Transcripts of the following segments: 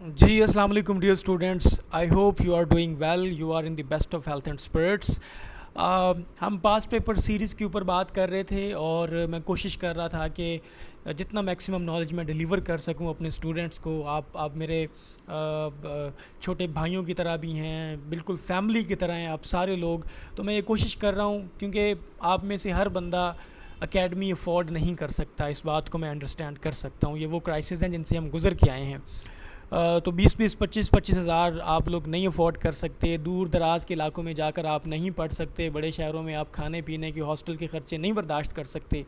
जी अस्सलाम वालेकुम dear students. I hope you are doing well, you are in the best of health and spirits. हम past paper series के ऊपर बात कर रहे थे और मैं कोशिश कर रहा था कि जितना मैक्सिमम नॉलेज मैं डिलीवर कर सकूं अपने स्टूडेंट्स को। आप मेरे छोटे भाइयों की तरह भी हैं, बिल्कुल फैमिली की तरह हैं आप सारे लोग। तो मैं ये कोशिश कर रहा हूँ क्योंकि आप में से हर बंदा एकेडमी अफोर्ड नहीं कर सकता, इस बात को मैं अंडरस्टैंड कर सकता हूँ। ये वो क्राइसिस हैं जिनसे हम गुज़र के आए हैं। तो 20-20, 25-25 हज़ार आप लोग नहीं अफोर्ड कर सकते। दूर दराज के इलाकों में जाकर आप नहीं पढ़ सकते। बड़े शहरों में आप खाने पीने के हॉस्टल के ख़र्चे नहीं बर्दाश्त कर सकते।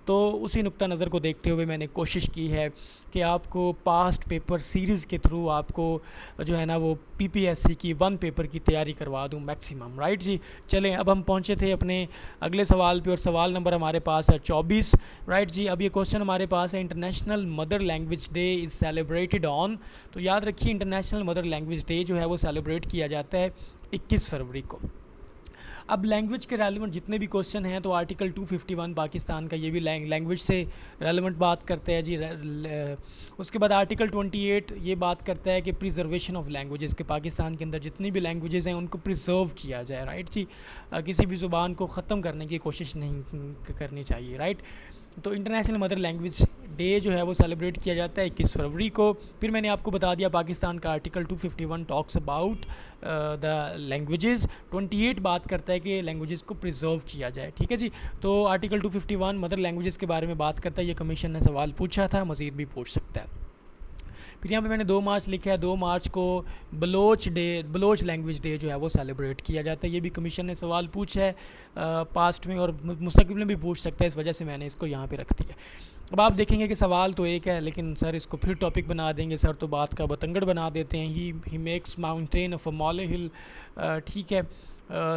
तो उसी नुक्ता नज़र को देखते हुए मैंने कोशिश की है कि आपको पास्ट पेपर सीरीज़ के थ्रू आपको जो है ना वो पीपीएससी की वन पेपर की तैयारी करवा दूं मैक्सिमम। राइट जी, चलें अब हम पहुंचे थे अपने अगले सवाल पे और सवाल नंबर हमारे पास है 24। राइट जी, अब ये क्वेश्चन हमारे पास है, international mother language day is celebrated on. तो याद रखिए इंटरनेशनल मदर लैंग्वेज डे जो है वो सेलिब्रेट किया जाता है 21 फरवरी को। अब लैंग्वेज के रेलिवेंट जितने भी क्वेश्चन हैं तो आर्टिकल 251 पाकिस्तान का ये भी लैंग्वेज से रेलिवेंट बात करते हैं जी। उसके बाद आर्टिकल 28 ये बात करता है कि प्रिजर्वेशन ऑफ लैंग्वेजेस के पाकिस्तान के अंदर जितनी भी लैंग्वेजेस हैं उनको प्रिजर्व किया जाए। राइट जी, किसी भी ज़ुबान को ख़त्म करने की कोशिश नहीं करनी चाहिए। राइट, तो इंटरनेशनल मदर लैंग्वेज डे जो है वो सेलिब्रेट किया जाता है 21 फरवरी को। फिर मैंने आपको बता दिया पाकिस्तान का article 251 talks about the languages. 28 बात करता है कि लैंग्वेजेस को प्रिजर्व किया जाए। ठीक है जी, तो आर्टिकल 251 मदर लैंग्वेजेस के बारे में बात करता है। ये कमीशन ने सवाल पूछा था, मज़ीद भी पूछ सकता है। फिर यहाँ पे मैंने 2 मार्च लिखा है, 2 मार्च को बलोच लैंग्वेज डे जो है वो सेलिब्रेट किया जाता है। ये भी कमीशन ने सवाल पूछा है पास्ट में और मुस्तकबिल में भी पूछ सकता है, इस वजह से मैंने इसको यहाँ पे रख दिया। अब आप देखेंगे कि सवाल तो एक है लेकिन सर इसको फिर टॉपिक बना देंगे, सर तो बात का बतंगड़ बना देते हैं। He makes mountain of a molehill. ठीक है,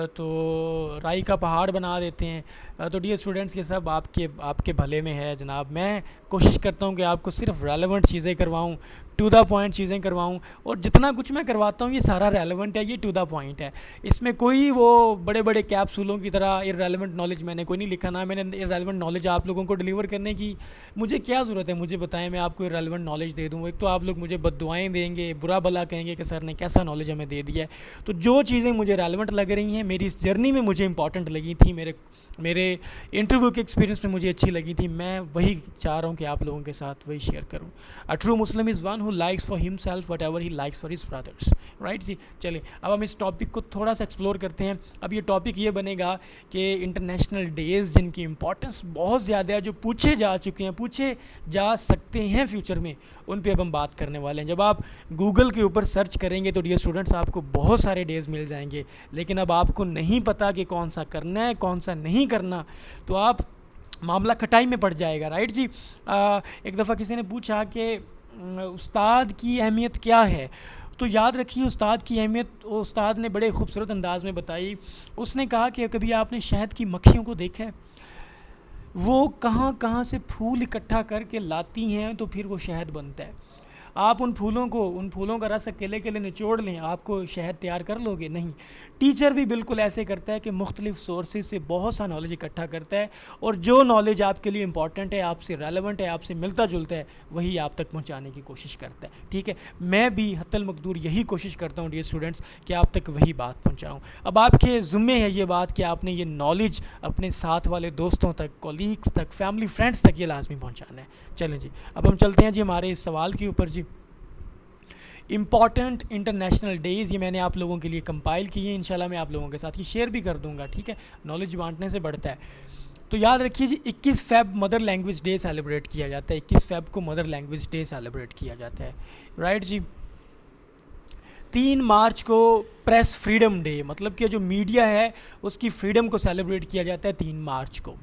तो राई का पहाड़ बना देते हैं। तो डियर स्टूडेंट्स, ये सब आपके भले में है जनाब। मैं कोशिश करता हूँ कि आपको सिर्फ रेलेवेंट चीज़ें करवाऊँ, टू द पॉइंट चीज़ें करवाऊँ, और जितना कुछ मैं करवाता हूँ ये सारा रेलेवेंट है, ये टू द पॉइंट है। इसमें कोई वो बड़े बड़े कैप्सूलों की तरह इररेलेवेंट नॉलेज मैंने कोई नहीं लिखा, ना मैंने इररेलेवेंट नॉलेज आप लोगों को डिलीवर करने की मुझे क्या ज़रूरत है। मुझे बताएं, मैं आपको इररेलेवेंट नॉलेज दे दूँ। एक तो आप लोग मुझे बद्दुआएँ देंगे, बुरा भला कहेंगे कि सर ने कैसा नॉलेज हमें दे दिया है। तो जो चीज़ें मुझे रेलेवेंट लग रही हैं, मेरी इस जर्नी में मुझे इंपॉर्टेंट लगी थी, मेरे इंटरव्यू के एक्सपीरियंस में मुझे अच्छी लगी थी, मैं वही चाह रहा हूँ कि आप लोगों के साथ वही शेयर करूँ। A true Muslim is one who likes for himself whatever he likes for his brothers. Right जी, चलिए अब हम इस टॉपिक को थोड़ा सा एक्सप्लोर करते हैं। अब ये टॉपिक ये बनेगा कि इंटरनेशनल डेज़ जिनकी इंपॉर्टेंस बहुत ज़्यादा है, जो पूछे जा चुके हैं, पूछे जा सकते हैं फ्यूचर में, उन पे अब हम बात करने वाले हैं। जब आप गूगल के ऊपर सर्च करेंगे तो डियर स्टूडेंट्स आपको बहुत सारे डेज़ मिल जाएंगे, लेकिन अब आपको नहीं पता कि कौन सा करना है कौन सा नहीं करना, तो आप मामला खटाई में पड़ जाएगा। राइट जी, एक दफ़ा किसी ने पूछा कि उस्ताद की अहमियत क्या है। तो याद रखिए उस्ताद की अहमियत उस्ताद ने बड़े खूबसूरत अंदाज में बताई। उसने कहा कि कभी आपने शहद की मक्खियों को देखा है? वो कहाँ कहाँ से फूल इकट्ठा करके लाती हैं तो फिर वो शहद बनता है। आप उन फूलों का रस अकेले अकेले निचोड़ लें, आपको शहद तैयार कर लोगे? नहीं। टीचर भी बिल्कुल ऐसे करता है कि मुख्तलिफ़ सोर्सेज से बहुत सा नॉलेज इकट्ठा करता है, और जो नॉलेज आपके लिए इंपॉर्टेंट है, आपसे रेलेवेंट है, आपसे मिलता जुलता है, वही आप तक पहुंचाने की कोशिश करता है। ठीक है, मैं भी हत्तल मकदूर यही कोशिश करता हूँ डियर स्टूडेंट्स कि आप तक वही बात पहुँचाऊँ। अब आपके ज़िम्मे है ये बात कि आपने ये नॉलेज अपने साथ वाले दोस्तों तक, कॉलीग्स तक, फैमिली फ्रेंड्स तक ये लाजमी पहुँचाना है। चलें जी, अब हम चलते हैं जी हमारे इस सवाल के ऊपर। जी, इम्पॉर्टेंट इंटरनेशनल डेज़ ये मैंने आप लोगों के लिए कंपाइल किए हैं, इंशाल्लाह मैं आप लोगों के साथ ये शेयर भी कर दूंगा। ठीक है, नॉलेज बांटने से बढ़ता है। तो याद रखिए जी, 21 Feb mother language day celebrate किया जाता है। 21 फ़ेब को मदर लैंग्वेज डे सेलिब्रेट किया जाता है। राइट जी, 3 मार्च को प्रेस फ्रीडम डे, मतलब कि जो मीडिया है उसकी फ्रीडम को सेलिब्रेट किया जाता है 3 मार्च को।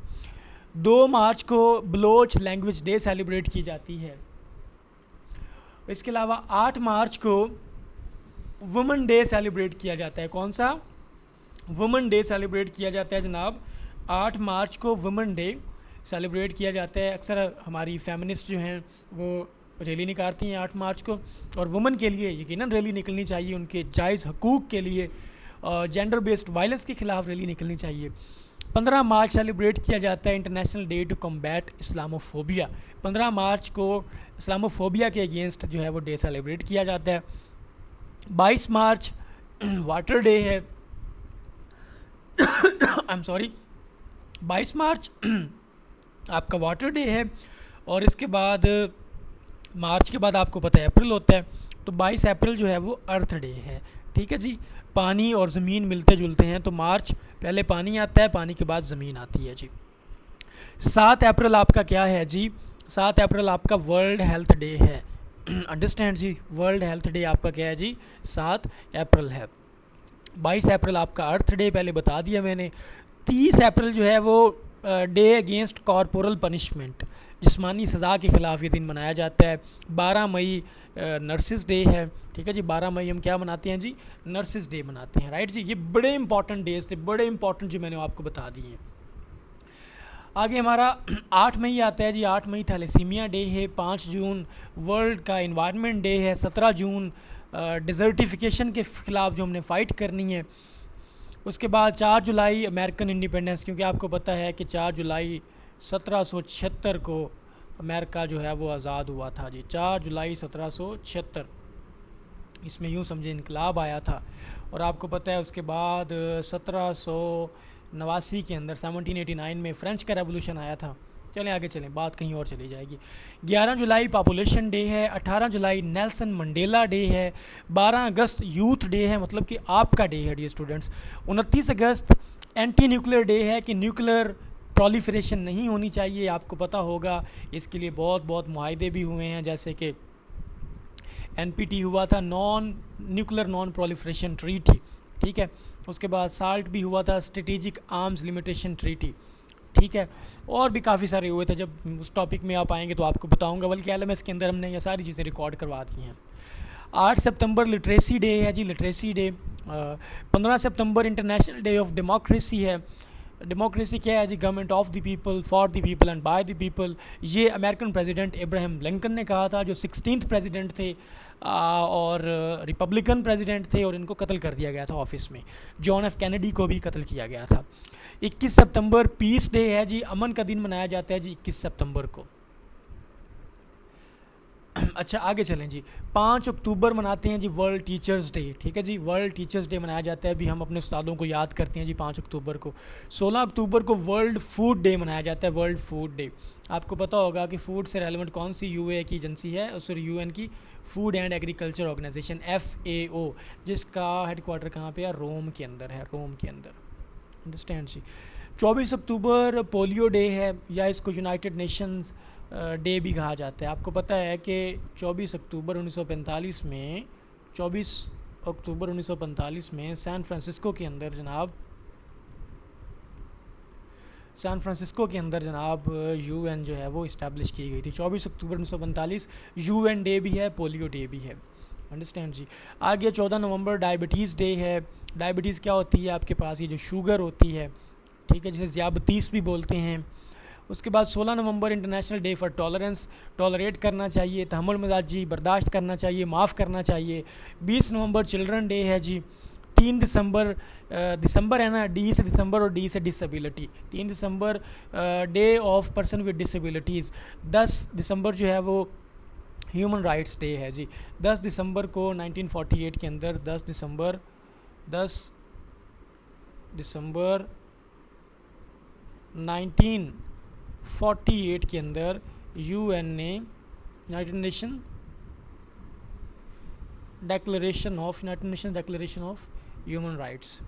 2 मार्च को बलोच लैंग्वेज डे सेलिब्रेट की जाती है। इसके अलावा 8 मार्च को वुमेन डे सेलिब्रेट किया जाता है। कौन सा? वुमेन डे सेलिब्रेट किया जाता है जनाब। 8 मार्च को वुमेन डे सेलिब्रेट किया जाता है। अक्सर हमारी फेमिनिस्ट जो हैं वो रैली निकालती हैं 8 मार्च को, और वुमेन के लिए यकीनन रैली निकलनी चाहिए, उनके जायज़ हकूक़ के लिए, जेंडर बेस्ड वायलेंस के ख़िलाफ़ रैली निकलनी चाहिए। 15 मार्च सेलिब्रेट किया जाता है international day to combat islamophobia. 15 मार्च को इस्लामोफोबिया के अगेंस्ट जो है वो डे सेलिब्रेट किया जाता है। 22 मार्च वाटर डे है। आई एम सॉरी, 22 मार्च आपका वाटर डे है। और इसके बाद मार्च के बाद आपको पता है अप्रैल होता है, तो 22 अप्रैल जो है वो अर्थ डे है। ठीक है जी, पानी और ज़मीन मिलते जुलते हैं, तो मार्च पहले पानी आता है, पानी के बाद ज़मीन आती है जी। 7 अप्रैल आपका क्या है जी? 7 अप्रैल आपका वर्ल्ड हेल्थ डे है। अंडरस्टैंड जी, वर्ल्ड हेल्थ डे आपका क्या है जी? 7 अप्रैल है। 22 अप्रैल आपका अर्थ डे पहले बता दिया मैंने। 30 अप्रैल जो है वो डे अगेंस्ट कॉर्पोरल पनिशमेंट, जिस्मानी सज़ा के ख़िलाफ़ ये दिन मनाया जाता है। 12 मई नर्सिस डे है। ठीक है जी, 12 मई हम क्या मनाते हैं जी? नर्सिस डे मनाते हैं, राइट जी। ये बड़े इंपॉर्टेंट डेज थे, बड़े इंपॉर्टेंट जो मैंने आपको बता दिए हैं। आगे हमारा 8 मई आता है जी। 8 मई थैलेसीमिया डे है। 5 जून वर्ल्ड का इन्वायरमेंट डे है। 17 जून डिज़र्टिफिकेशन के ख़िलाफ़ जो हमने फ़ाइट करनी है। उसके बाद 4 जुलाई अमेरिकन इंडिपेंडेंस, क्योंकि आपको पता है कि 4 जुलाई 1776 को अमेरिका जो है वो आज़ाद हुआ था जी। 4 जुलाई 1776, इसमें यूँ समझे इनकलाब आया था। और आपको पता है उसके बाद 1789 के अंदर 1789 में फ़्रेंच का रेवोल्यूशन आया था। चलें आगे चलें, बात कहीं और चली जाएगी। 11 जुलाई पॉपुलेशन डे है। 18 जुलाई नेल्सन मंडेला डे है। 12 अगस्त यूथ डे है, मतलब कि आपका डे है डियर स्टूडेंट्स। 29 अगस्त एंटी न्यूक्लियर डे है कि न्यूक्लियर प्रोलिफरेशन नहीं होनी चाहिए, आपको पता होगा। इसके लिए बहुत बहुत मुआहदे भी हुए हैं, जैसे कि NPT हुआ था, non nuclear non proliferation treaty. ठीक है, उसके बाद साल्ट भी हुआ था, स्ट्रेटेजिक आर्म्स लिमिटेशन ट्रीटी। ठीक है, और भी काफ़ी सारे हुए थे। जब उस टॉपिक में आप आएंगे तो आपको बताऊंगा, बल्कि LMS के अंदर हमने ये सारी चीज़ें रिकॉर्ड करवा दी हैं। 8 सितंबर लिटरेसी डे है जी, लिटरेसी डे। 15 सितंबर इंटरनेशनल डे ऑफ डेमोक्रेसी है। डेमोक्रेसी क्या है जी? Government of the people, for the people and by the people. ये अमेरिकन प्रेसिडेंट इब्राहिम लिंकन ने कहा था, जो 16th प्रेसिडेंट थे और रिपब्लिकन प्रेसिडेंट थे, और इनको कत्ल कर दिया गया था ऑफिस में। जॉन एफ कैनेडी को भी कत्ल किया गया था। 21 सितंबर पीस डे है जी, अमन का दिन मनाया जाता है जी 21 सितंबर को। अच्छा आगे चलें जी। 5 अक्टूबर मनाते हैं जी वर्ल्ड टीचर्स डे। ठीक है जी, वर्ल्ड टीचर्स डे मनाया जाता है, अभी हम अपने उस्तादों को याद करते हैं जी 5 अक्टूबर को। 16 अक्टूबर को वर्ल्ड फूड डे मनाया जाता है, वर्ल्ड फूड डे। आपको पता होगा कि फूड से रेलेवेंट कौन सी UA की एजेंसी है, और सॉरी UN की food and agriculture organization FAO, जिसका हेडक्वार्टर कहाँ पे है? रोम के अंदर है, रोम के अंदर। अंडरस्टैंड जी। 24 अक्टूबर पोलियो डे है, या इसको यूनाइटेड नेशंस डे भी कहा जाता है। आपको पता है कि 24 अक्टूबर 1945 में 24 अक्टूबर 1945 में सैन फ्रांसिस्को के अंदर जनाब UN जो है वो इस्टेब्लिश की गई थी। 24 अक्टूबर 1945 UN डे भी है, पोलियो डे भी है। अंडरस्टैंड जी। आगे 14 नवंबर डायबिटीज़ डे है। डायबिटीज़ क्या होती है? आपके पास ये जो शुगर होती है, ठीक है, जिसे ज़ियाबतीस भी बोलते हैं। उसके बाद 16 नवंबर international day for tolerance, tolerate करना चाहिए, तहम्मुल मिजाजी, बर्दाश्त करना चाहिए, माफ़ करना चाहिए। 20 नवंबर चिल्ड्रन डे है जी। 3 दिसंबर दिसंबर है ना, D से दिसंबर और D से disability. 3 December day of person with disabilities. 10 दिसंबर जो है वो ह्यूमन राइट्स डे है जी। 10 दिसंबर को 1948 के अंदर 10 दिसंबर 1948 के अंदर UN ने United nation declaration of human rights,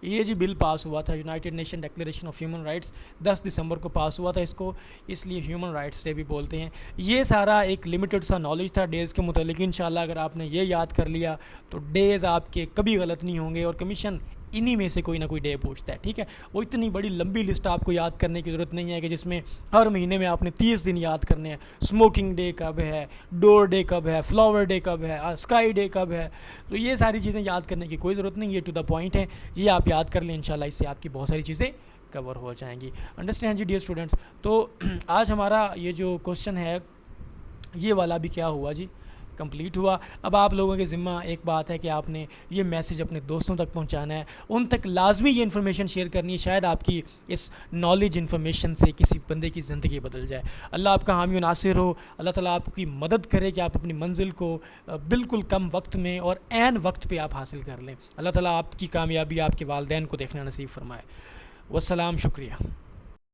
ये जी बिल पास हुआ था। United nation declaration of human rights 10 दिसंबर को पास हुआ था, इसको इसलिए ह्यूमन राइट्स डे भी बोलते हैं। ये सारा एक लिमिटेड सा नॉलेज था डेज़ के मुतालिक। इंशाल्लाह अगर आपने ये याद कर लिया तो डेज़ आपके कभी गलत नहीं होंगे, और कमीशन इन्हीं में से कोई ना कोई डे पूछता है। ठीक है, वो इतनी बड़ी लंबी लिस्ट आपको याद करने की ज़रूरत नहीं है कि जिसमें हर महीने में आपने 30 दिन याद करने हैं। स्मोकिंग डे कब है, डोर डे कब है, फ्लावर डे कब है, स्काई डे कब है, तो ये सारी चीज़ें याद करने की कोई ज़रूरत नहीं। ये टू द पॉइंट है, ये आप याद कर लें, इंशाल्लाह इससे आपकी बहुत सारी चीज़ें कवर हो जाएंगी। अंडरस्टैंड जी डियर स्टूडेंट्स। तो आज हमारा ये जो क्वेश्चन है ये वाला भी क्या हुआ जी, कंप्लीट हुआ। अब आप लोगों के ज़िम्मा एक बात है कि आपने ये मैसेज अपने दोस्तों तक पहुंचाना है, उन तक लाजमी ये इन्फॉर्मेशन शेयर करनी है। शायद आपकी इस नॉलेज इन्फॉर्मेशन से किसी बंदे की ज़िंदगी बदल जाए। अल्लाह आपका हामी व नासिर हो। अल्लाह ताला आपकी मदद करे कि आप अपनी मंजिल को बिल्कुल कम वक्त में और ऐन वक्त पे आप हासिल कर लें। अल्लाह ताला आपकी कामयाबी आपके वालिदैन को देखना नसीब फरमाए। वस्सलाम, शुक्रिया।